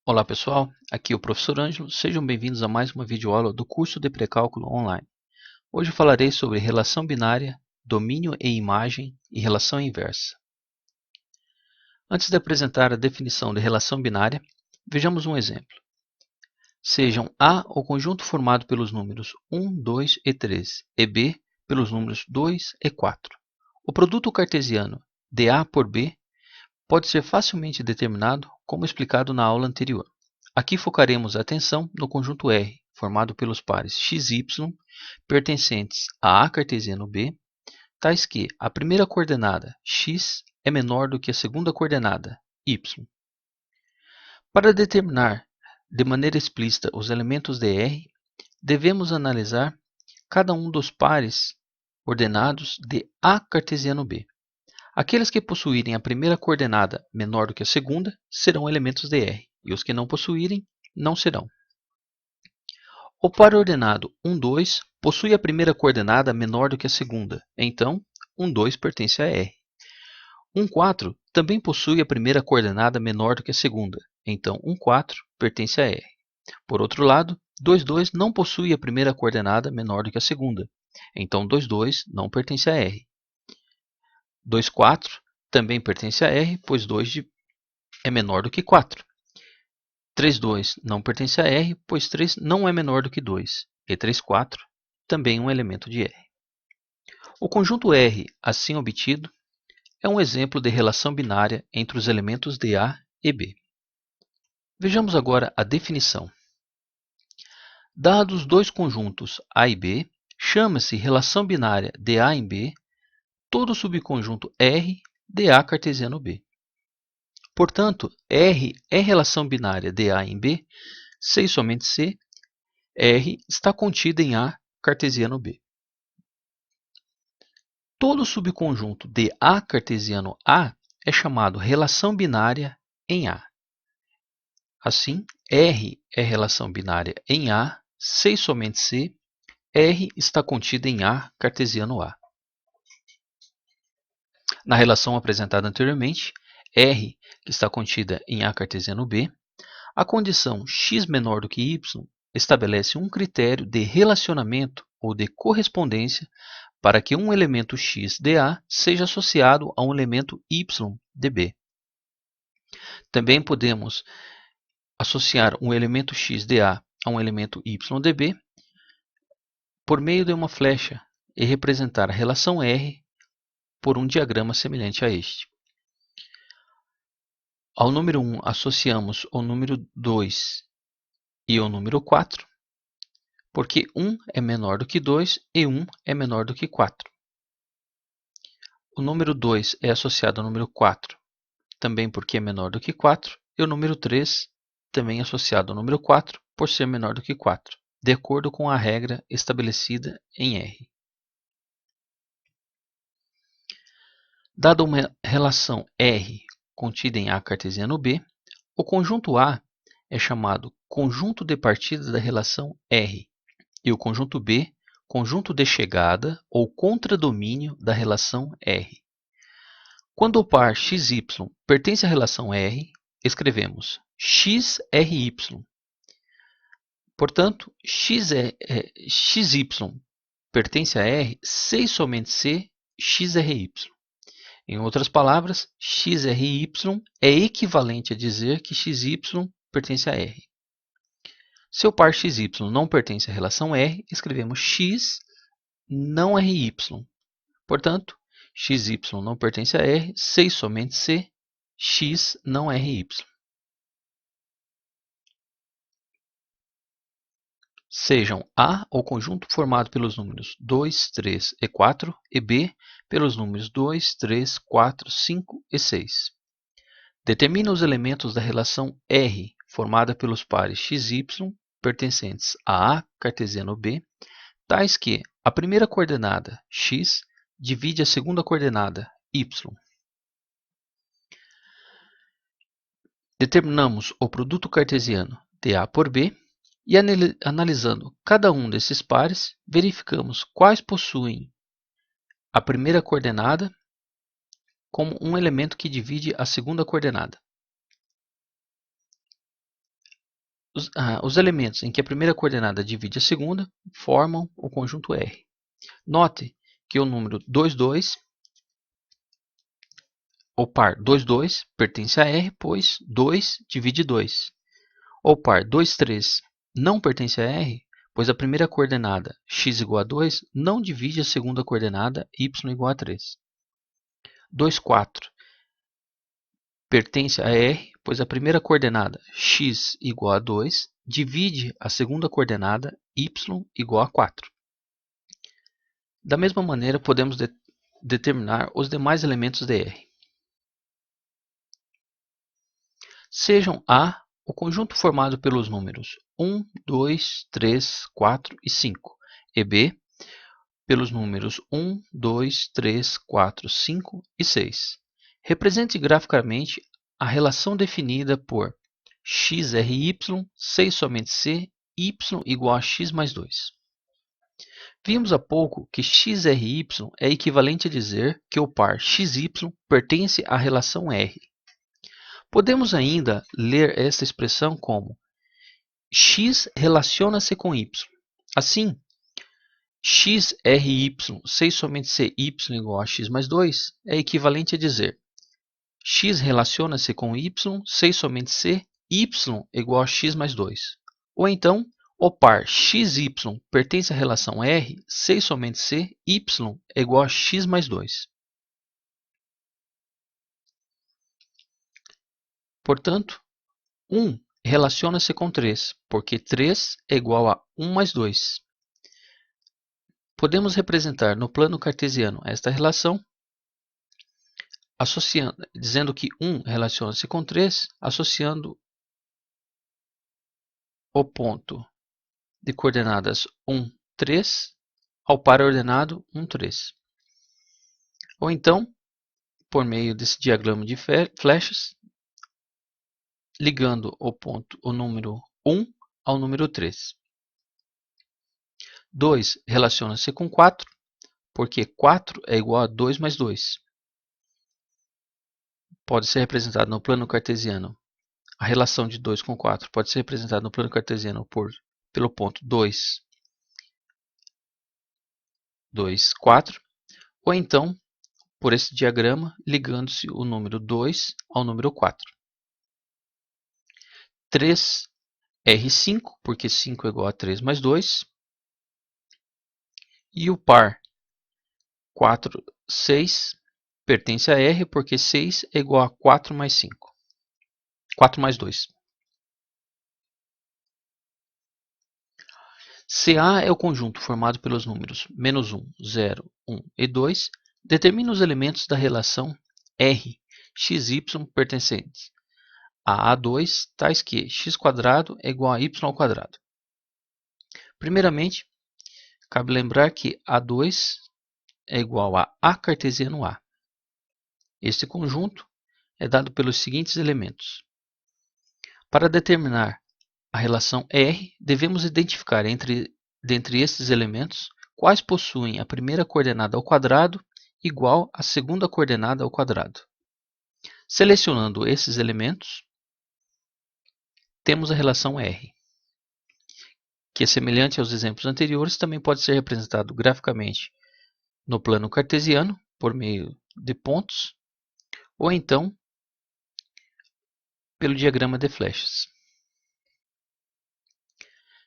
Olá pessoal, aqui é o professor Ângelo, sejam bem-vindos a mais uma videoaula do curso de Pré-Cálculo Online. Hoje falarei sobre relação binária, domínio em imagem e relação inversa. Antes de apresentar a definição de relação binária, vejamos um exemplo. Sejam A o conjunto formado pelos números 1, 2 e 3 e B pelos números 2 e 4. O produto cartesiano de A por B pode ser facilmente determinado como explicado na aula anterior. Aqui focaremos a atenção no conjunto R, formado pelos pares x e y, pertencentes a A cartesiano B, tais que a primeira coordenada, x, é menor do que a segunda coordenada, y. Para determinar de maneira explícita os elementos de R, devemos analisar cada um dos pares ordenados de A cartesiano B. Aqueles que possuírem a primeira coordenada menor do que a segunda serão elementos de R, e os que não possuírem não serão. O par ordenado 1, 2 possui a primeira coordenada menor do que a segunda, então 1, 2 pertence a R. 1, 4 também possui a primeira coordenada menor do que a segunda, então 1, 4 pertence a R. Por outro lado, 2, 2 não possui a primeira coordenada menor do que a segunda, então 2, 2 não pertence a R. 2, 4 também pertence a R, pois 2 é menor do que 4. 3, 2 não pertence a R, pois 3 não é menor do que 2. E 3, 4 também um elemento de R. O conjunto R, assim obtido, é um exemplo de relação binária entre os elementos de A e B. Vejamos agora a definição. Dados dois conjuntos A e B, chama-se relação binária de A em B todo subconjunto R de A cartesiano B. Portanto, R é relação binária de A em B, se e somente se R está contida em A cartesiano B. Todo subconjunto de A cartesiano A é chamado relação binária em A. Assim, R é relação binária em A, se e somente se R está contida em A cartesiano A. Na relação apresentada anteriormente, R, que está contida em A cartesiano B, a condição x menor do que y estabelece um critério de relacionamento ou de correspondência para que um elemento x de A seja associado a um elemento y de B. Também podemos associar um elemento x de A a um elemento y de B por meio de uma flecha e representar a relação R por um diagrama semelhante a este. Ao número 1 associamos o número 2 e o número 4, porque 1 é menor do que 2 e 1 é menor do que 4. O número 2 é associado ao número 4, também porque é menor do que 4, e o número 3 também associado ao número 4, por ser menor do que 4, de acordo com a regra estabelecida em R. Dada uma relação R contida em A cartesiano B, o conjunto A é chamado conjunto de partida da relação R, e o conjunto B, conjunto de chegada ou contradomínio da relação R. Quando o par XY pertence à relação R, escrevemos XRY. Portanto, XY pertence a R se e somente se XRY. Em outras palavras, XRY é equivalente a dizer que XY pertence a R. Se o par XY não pertence à relação R, escrevemos X não RY. Portanto, XY não pertence a R se e somente se X não RY. Sejam A o conjunto formado pelos números 2, 3 e 4 e B pelos números 2, 3, 4, 5 e 6. Determina os elementos da relação R formada pelos pares XY pertencentes a A cartesiano B, tais que a primeira coordenada x divide a segunda coordenada y. Determinamos o produto cartesiano de A por B e, analisando cada um desses pares, verificamos quais possuem a primeira coordenada como um elemento que divide a segunda coordenada. Os elementos em que a primeira coordenada divide a segunda formam o conjunto R. Note que o número 2, 2, o par 2, 2 pertence a R, pois 2 divide 2. O par 2, 3 não pertence a R, pois a primeira coordenada x igual a 2 não divide a segunda coordenada y igual a 3. 2, 4 pertence a R, pois a primeira coordenada x igual a 2 divide a segunda coordenada y igual a 4. Da mesma maneira, podemos determinar os demais elementos de R. Sejam A o conjunto formado pelos números 1, 2, 3, 4 e 5, e B pelos números 1, 2, 3, 4, 5 e 6. Represente graficamente a relação definida por xRy, 6 somente C, y igual a x mais 2. Vimos há pouco que xRy é equivalente a dizer que o par xy pertence à relação R. Podemos ainda ler esta expressão como x relaciona-se com y. Assim, xRy, 6 somente C, y igual a x mais 2 é equivalente a dizer x relaciona-se com y, 6 somente C, y igual a x mais 2. Ou então, o par xy pertence à relação R, 6 somente C, y é igual a x mais 2. Portanto, 1 relaciona-se com 3, porque 3 é igual a 1 mais 2. Podemos representar no plano cartesiano esta relação dizendo que 1 relaciona-se com 3, associando o ponto de coordenadas 1, 3 ao par ordenado 1, 3. Ou então, por meio desse diagrama de flechas, ligando o número 1 ao número 3. 2 relaciona-se com 4, porque 4 é igual a 2 mais 2. Pode ser representado no plano cartesiano. A relação de 2 com 4 pode ser representada no plano cartesiano pelo ponto 2, 2, 4, ou então por esse diagrama ligando-se o número 2 ao número 4. 3 R5, porque 5 é igual a 3 mais 2. E o par 4, 6 pertence a R, porque 6 é igual a 4 mais 5. 4 mais 2. CA é o conjunto formado pelos números -1, 0, 1 e 2. Determina os elementos da relação R, xy pertencentes a A2, tais que x² é igual a y². Primeiramente, cabe lembrar que A2 é igual a A cartesiano A. Este conjunto é dado pelos seguintes elementos. Para determinar a relação R, devemos identificar dentre estes elementos quais possuem a primeira coordenada ao quadrado igual à segunda coordenada ao quadrado. Selecionando esses elementos, temos a relação R, que é semelhante aos exemplos anteriores, também pode ser representado graficamente no plano cartesiano, por meio de pontos, ou então pelo diagrama de flechas.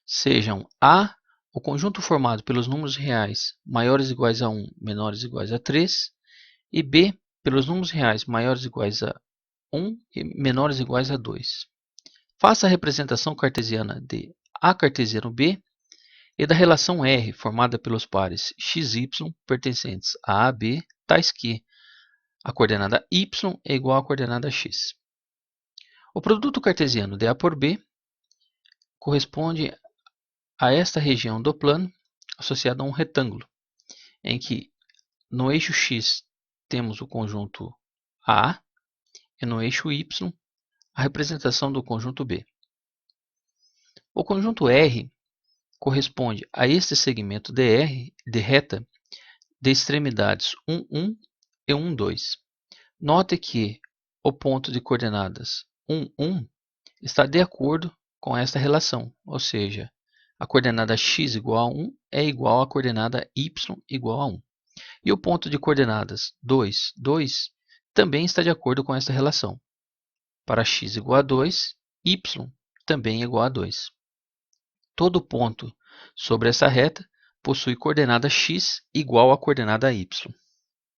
Sejam A o conjunto formado pelos números reais maiores ou iguais a 1, menores ou iguais a 3, e B pelos números reais maiores ou iguais a 1 e menores ou iguais a 2. Faça a representação cartesiana de A cartesiano B e da relação R formada pelos pares xy pertencentes a AB, tais que a coordenada y é igual à coordenada x. O produto cartesiano de A por B corresponde a esta região do plano associada a um retângulo, em que no eixo x temos o conjunto A e no eixo y a representação do conjunto B. O conjunto R corresponde a este segmento DR de reta de extremidades 1, 1 e 1, 2. Note que o ponto de coordenadas 1, 1 está de acordo com esta relação, ou seja, a coordenada x igual a 1 é igual à coordenada y igual a 1. E o ponto de coordenadas 2, 2 também está de acordo com esta relação. Para x igual a 2, y também é igual a 2. Todo ponto sobre essa reta possui coordenada x igual à coordenada y.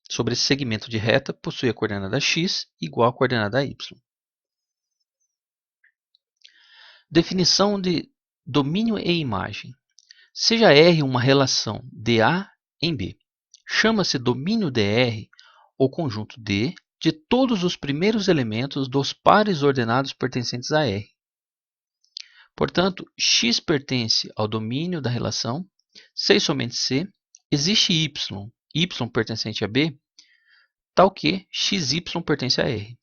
Sobre esse segmento de reta, possui a coordenada x igual à coordenada y. Definição de domínio e imagem. Seja R uma relação de A em B. Chama-se domínio DR o conjunto D de todos os primeiros elementos dos pares ordenados pertencentes a R. Portanto, x pertence ao domínio da relação, C e somente C, existe y pertencente a B, tal que xy pertence a R.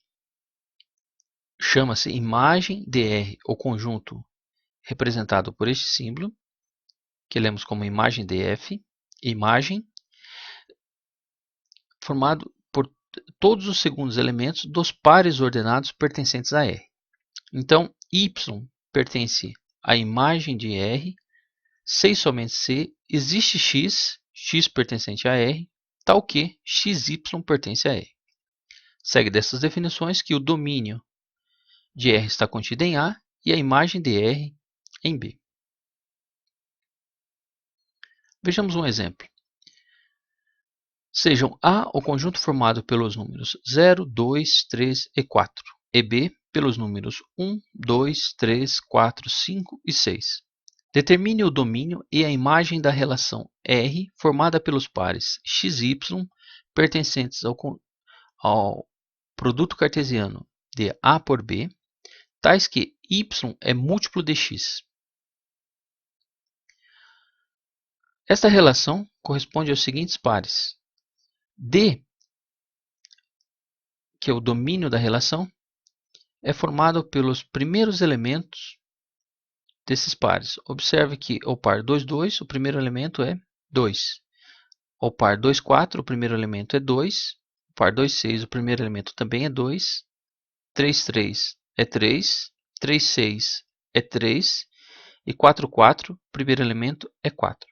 Chama-se imagem DR o conjunto representado por este símbolo, que lemos como imagem DF, imagem, formado por todos os segundos elementos dos pares ordenados pertencentes a R. Então, y pertence à imagem de R, C e somente C, existe x pertencente a R, tal que xy pertence a R. Segue dessas definições que o domínio de R está contido em A e a imagem de R em B. Vejamos um exemplo. Sejam A o conjunto formado pelos números 0, 2, 3 e 4, e B pelos números 1, 2, 3, 4, 5 e 6. Determine o domínio e a imagem da relação R formada pelos pares xy pertencentes ao produto cartesiano de A por B, tais que y é múltiplo de x. Esta relação corresponde aos seguintes pares. D, que é o domínio da relação, é formado pelos primeiros elementos desses pares. Observe que o par 2, 2, o primeiro elemento é 2. O par 2, 4, o primeiro elemento é 2. O par 2, 6, o primeiro elemento também é 2. 3, 3 é 3. 3, 6 é 3. E 4, 4, o primeiro elemento é 4.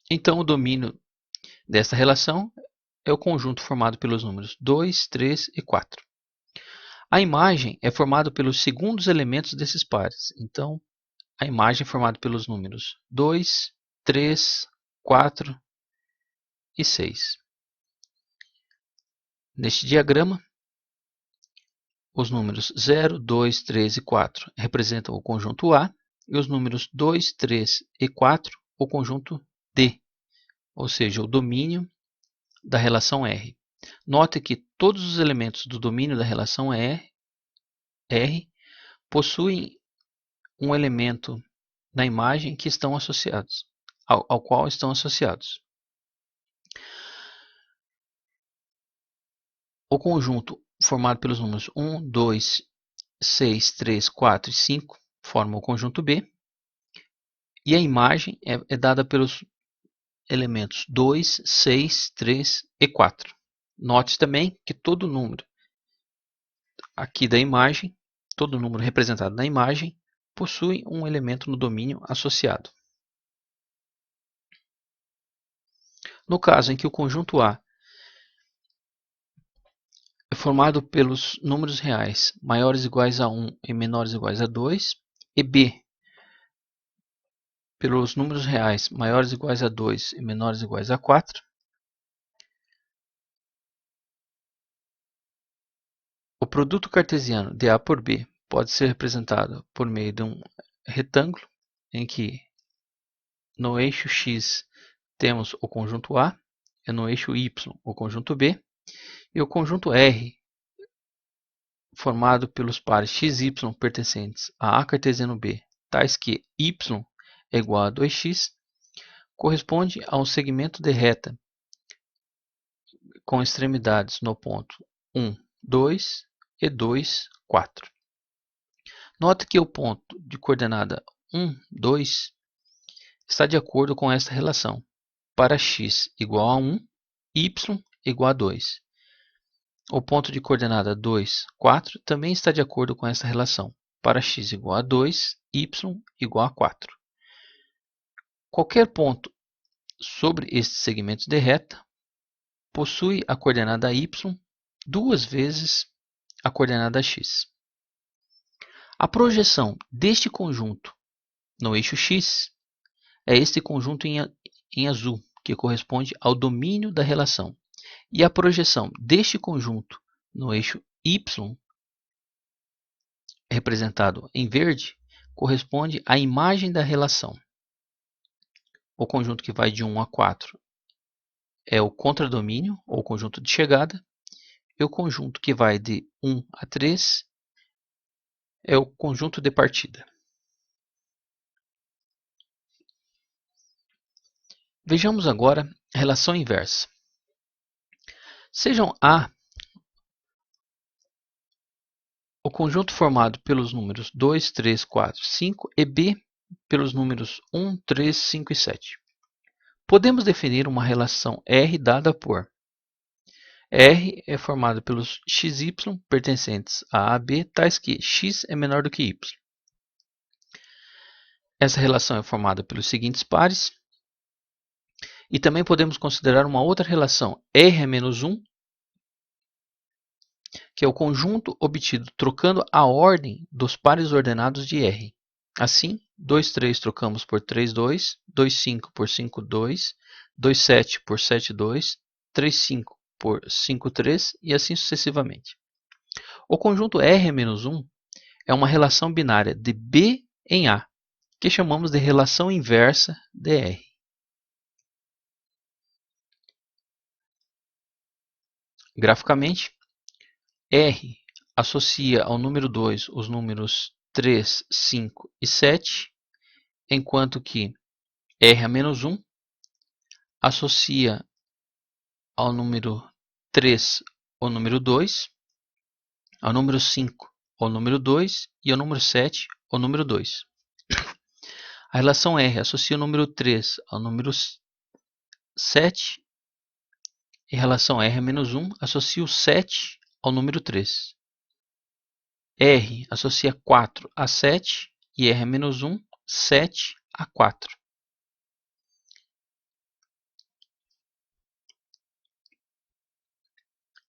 Então, o domínio desta relação é o conjunto formado pelos números 2, 3 e 4. A imagem é formada pelos segundos elementos desses pares. Então, a imagem é formada pelos números 2, 3, 4 e 6. Neste diagrama, os números 0, 2, 3 e 4 representam o conjunto A e os números 2, 3 e 4 o conjunto D, ou seja, o domínio da relação R. Note que todos os elementos do domínio da relação R possuem um elemento na imagem que estão associados, ao qual estão associados. O conjunto formado pelos números 1, 2, 6, 3, 4 e 5 forma o conjunto B, e a imagem é dada pelos elementos 2, 6, 3 e 4. Note também que todo número aqui da imagem, todo número representado na imagem, possui um elemento no domínio associado. No caso em que o conjunto A é formado pelos números reais maiores ou iguais a 1 e menores ou iguais a 2, e B pelos números reais maiores ou iguais a 2 e menores ou iguais a 4, o produto cartesiano de A por B pode ser representado por meio de um retângulo, em que no eixo X temos o conjunto A, e no eixo Y o conjunto B, e o conjunto R, formado pelos pares xy pertencentes a A cartesiano B, tais que y é igual a 2x, corresponde a um segmento de reta com extremidades no ponto 1, 2 e 2, 4. Note que o ponto de coordenada 1, 2 está de acordo com esta relação. Para x igual a 1, y igual a 2. O ponto de coordenada 2, 4 também está de acordo com esta relação. Para x igual a 2, y igual a 4. Qualquer ponto sobre estes segmentos de reta possui a coordenada y duas vezes a coordenada x. A projeção deste conjunto no eixo x é este conjunto em azul, que corresponde ao domínio da relação. E a projeção deste conjunto no eixo y, representado em verde, corresponde à imagem da relação. O conjunto que vai de 1 a 4 é o contradomínio, ou conjunto de chegada, e o conjunto que vai de 1 a 3 é o conjunto de partida. Vejamos agora a relação inversa. Sejam A o conjunto formado pelos números 2, 3, 4, 5 e B pelos números 1, 3, 5 e 7. Podemos definir uma relação R dada por R é formado pelos xy pertencentes a AB, tais que x é menor do que y. Essa relação é formada pelos seguintes pares. E também podemos considerar uma outra relação, R é menos 1, que é o conjunto obtido trocando a ordem dos pares ordenados de R. Assim, 2, 3 trocamos por 3, 2, 2, 5 por 5, 2, 2, 7 por 7, 2, 3, 5 por 5, 3 e assim sucessivamente. O conjunto R é menos 1 é uma relação binária de B em A, que chamamos de relação inversa de R. Graficamente, R associa ao número 2 os números 3, 5 e 7, enquanto que R a menos 1 associa ao número 3 o número 2, ao número 5 o número 2 e ao número 7 o número 2. A relação R associa o número 3 ao número 7 e a relação R a menos 1 associa o 7 ao número 3. R associa 4 a 7 e R a menos 1, 7 a 4.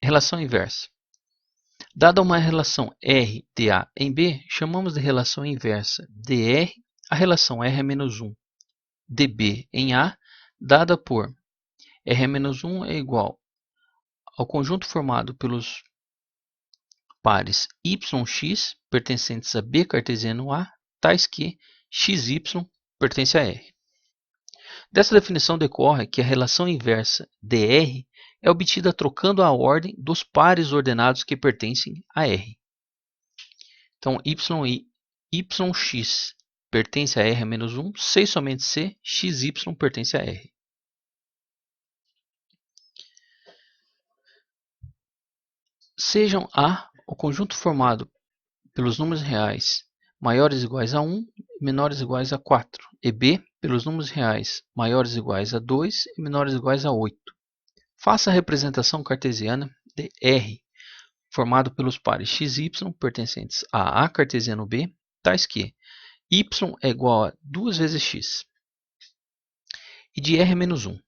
Relação inversa. Dada uma relação R de A em B, chamamos de relação inversa de R a relação R a menos 1 de B em A, dada por R a menos 1 é igual ao conjunto formado pelos pares YX pertencentes a B cartesiano A, tais que XY pertence a R. Dessa definição decorre que a relação inversa de R é obtida trocando a ordem dos pares ordenados que pertencem a R. Então, YX pertence a R a menos 1, se e somente se XY pertence a R. Sejam A o conjunto formado pelos números reais maiores ou iguais a 1 e menores ou iguais a 4, e B pelos números reais maiores ou iguais a 2 e menores ou iguais a 8. Faça a representação cartesiana de R, formado pelos pares XY pertencentes a A cartesiano B, tais que y é igual a 2 vezes x, e de R menos 1.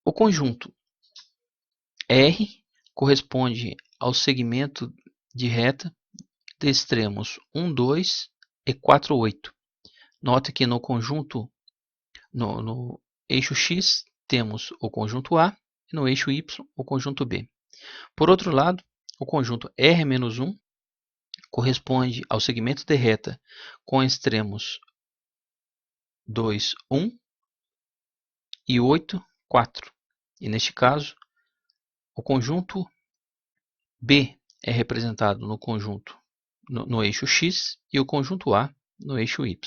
O conjunto R corresponde ao segmento de reta de extremos 1, 2 e 4, 8. Note que no conjunto, no eixo x, temos o conjunto A e no eixo y o conjunto B. Por outro lado, o conjunto R-1 corresponde ao segmento de reta com extremos 2, 1 e 8, 4. E neste caso, o conjunto B é representado no conjunto no eixo x e o conjunto A no eixo y.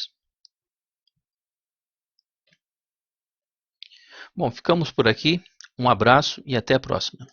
Bom, ficamos por aqui. Um abraço e até a próxima.